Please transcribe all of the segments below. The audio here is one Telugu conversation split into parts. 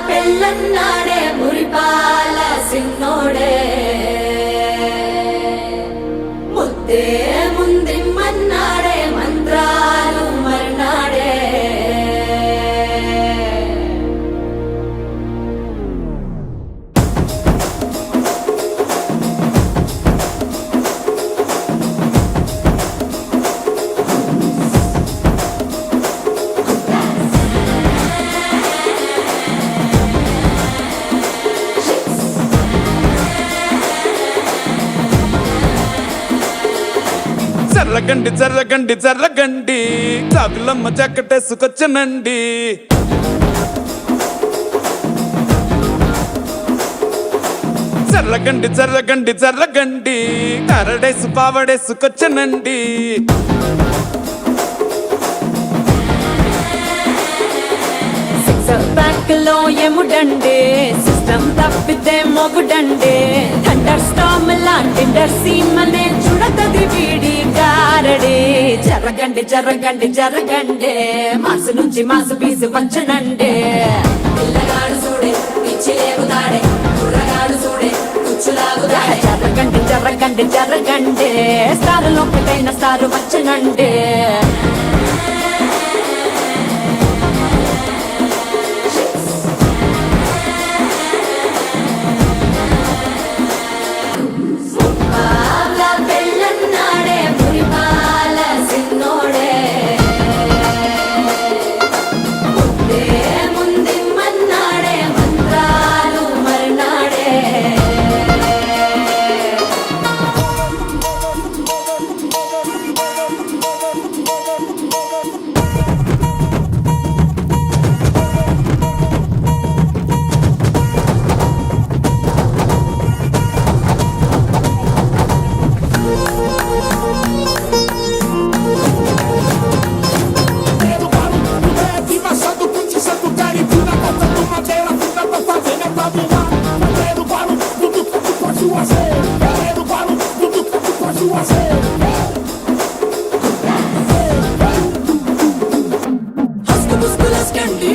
పెళ్ళన్నాడే మురిపాల సిన్నోడే ముద్దే ముందిమ్మన్నాడే మంత్రాలు మర్నాడే జర్రగండి జర్రగండి జర్రగండి చాపిలమ్మ చక్కటేసుకొచ్చనండి జర్రగండి జర్రగండి జర్రగండి కరడేసు పావడేసుకొచ్చనండి బ్యాక్ లో ఎముడండే సిస్టమ్ తప్పితే మొగుడండే థండర్ స్టామ్ లాంటి సీమనే చూడతది వీడి గారడే జరగండి జరగండి జరగండే మాసు నుంచి మాసు పీసు వచ్చనండే పిల్లగాడు చూడే పిచ్చి లేగుతాడే కుర్రగాడు చూడే కుచ్చులాగుతాడే జరగండి జరగండి జరగండే స్టార్ లోకటైన స్టార్ వచ్చనండే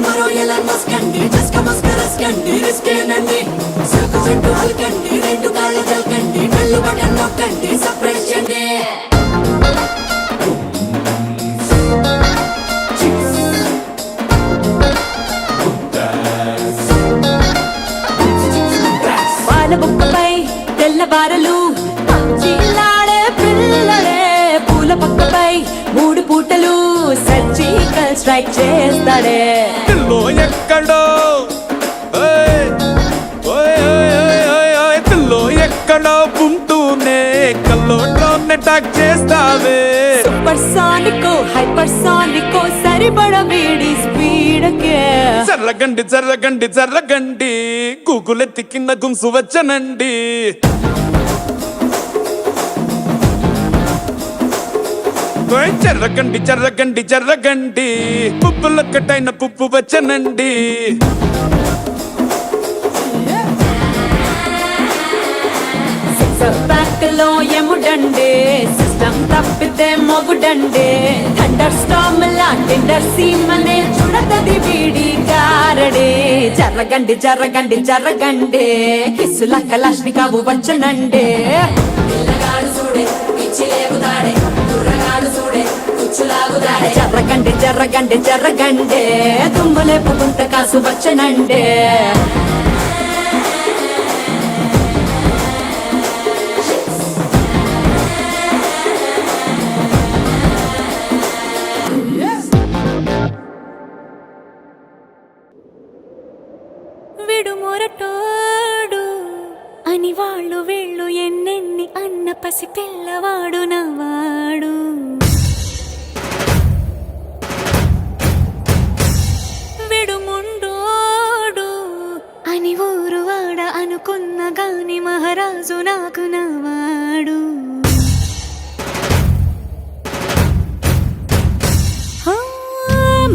మరో ఎలా మస్కండి జస్క మస్కరస్కండి రిస్కేనండి సరుకు చెట్టు అల్కండి రెండు కాళ్ళ జల్కండి కళ్ళు బటన్ నొక్కండి సప్రెస్ చేయండి పాల బుక్కపై తెల్లవారలు చీలాడే పిల్లడే పూల పక్కపై మూడు పూటలు సర్జికల్ స్ట్రైక్ చేస్తాడే పిల్లో ఎక్కడో పిల్లో ఎక్కడో ఉంటూనే కల్లోనే టాక్ చేస్తావే సూపర్ సానికో హైపర్ సానికో సరిపడ వీడి స్పీడ్ కే జర్రగండి జర్రగండి జర్రగండి గూగుల్ ఎత్తి కింద గుంసు వచ్చనండి జర్రగండి జర్రగండి జర్రగండి పుప్పులొక్కటైన పుప్పు వచ్చనండి బ్యాక్ లో ఎముడండే సిస్టమ్ తప్పితే మొగుడండే థండర్ స్టామ్ లాంటి సీమనే చూడతది వీడి గారడే జరగండి జరగండి జరగండి కిస్సుల కలాష్నికావు వచ్చనండే పిల్లగాడు చూడే పిచ్చి లేగుతాడే కుర్రగాడు చూడే కుచ్చులాగుతాడే జరగండి జరగండి జరగండి దుమ్ములేపు గుంట కాసు వచ్చనండే విడుమొరటోడు అని వాళ్ళు వీళ్ళు ఎన్నెన్ని అన్న పసి పిల్లవాడు నవ్వాడు విడుముండోడు అని ఊరు వాడ అనుకున్న గాని మహారాజు నాకు నవ్వాడు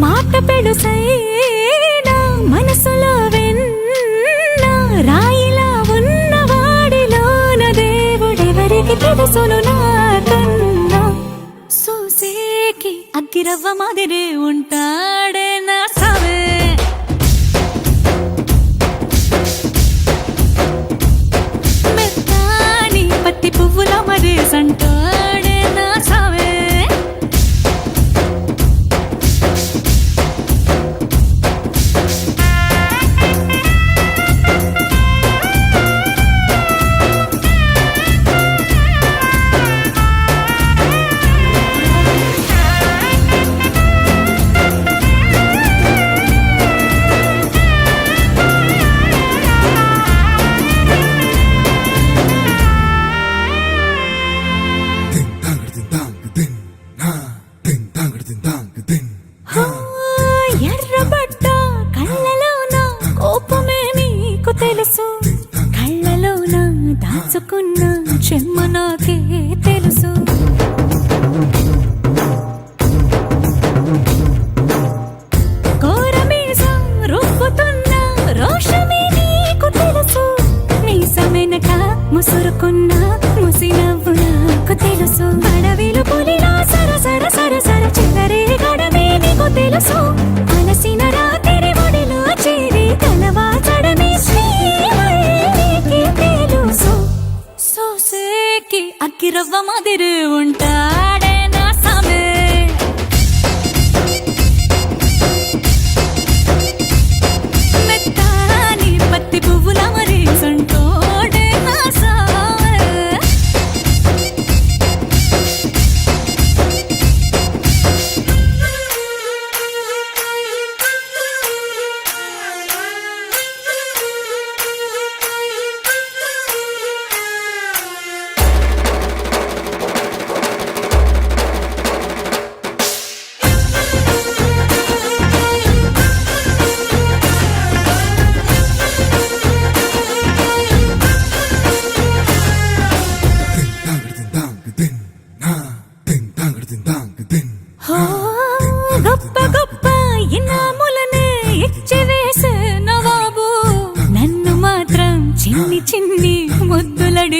మాట పెడుసైనా మనసులో రాయిలా ఉన్నవాడిలోన దేవుడెవరికి తెలుసును నాకన్నా చూసేకి అగ్గిరవ్వ మాదిరే ఉంటాడే నా సవే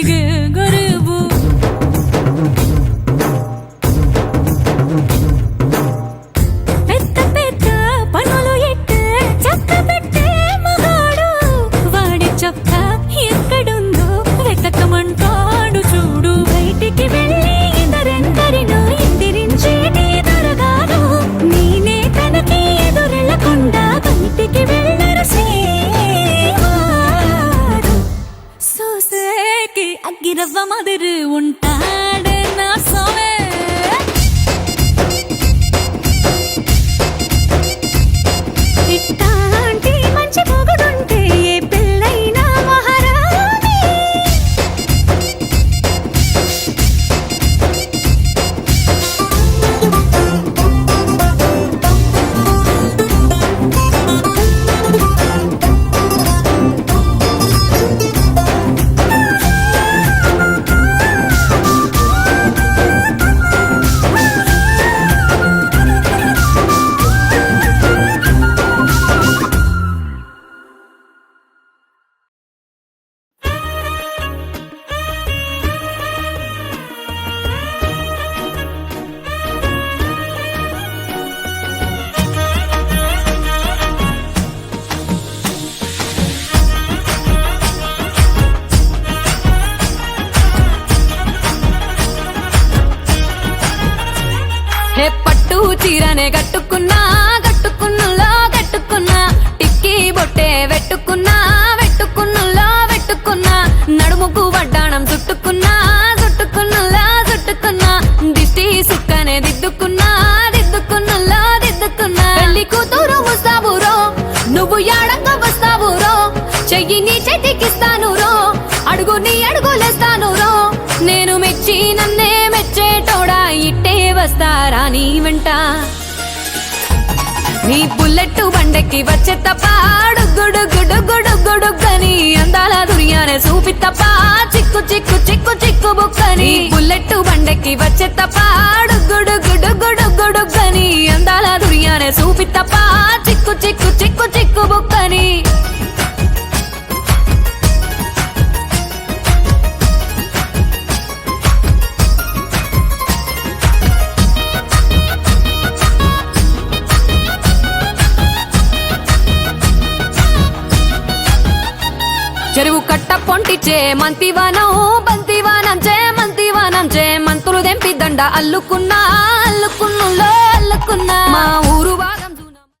అడిగే గరీబు పెద్ద పెద్ద పనులు ఎట్టే చక్క పెట్టే మగాడు వాడి చొక్క ఎక్కడుందో వెతకమంటాడు చూడు బయటికి వెళ్ళి ఇద్దరెందరినో ఎదిరించేది దొరగాను నేనే తనకి ఎదురెళ్ళకుండా బయటికి వెళ్ళరు శ్రీవారు సోసేకి అగ్గిరవ్వ మదిరి ఉంటాడే నా సోమే ఇట్టాంటి మంచి పొగడుంటే ఏ పెళ్ళైనా మహారాణి హే పట్టు చీరనే కట్టుకున్నా కట్టుకున్నులో కట్టుకున్నా టిక్కీ బొట్టే వెట్టుకున్నా వెట్టుకున్నులో వెట్టుకున్నా నడుముకు వడ్డాణం చుట్టుకున్నా చుట్టుకున్నులో చుట్టుకున్నా దిష్టి సుక్కనే దిద్దుకున్నా దిద్దుకున్నులో దిద్దుకున్నా పెళ్లి కూతురు వస్తావురో నువ్వు యాడంగా వస్తావురో చెయ్యి నీ చేతికిస్తాను రో అడుగు నీ అడుగులేస్తాను రో నేను మెచ్చి నన్నే మెచ్చేటోడా ఇట్టే వస్తారా నీ వెంట నీ బుల్లెట్ బండెక్కి వచ్చే తప్ప గుడుగుడుగుడుగుడుగుడుగని అందాల దునియానే చూపి తప్ప చిక్కు చిక్కు చిక్కు చిక్కు బుక్కని బుల్లెట్ బండెక్కి వచ్చే తప్ప గుడుగుడుగుడుగుడుగని అందాల దునియానే చూపి తప్ప చిక్కు చిక్కు చిక్కు చిక్కు బుక్కని చెరువు కట్ట పొంటిచే మంతివానం బంతివానం చే మంతులు దెంపి దండ అల్లుకున్నా అల్లుకున్నులో అల్లుకున్నా మా ఊరు బాగా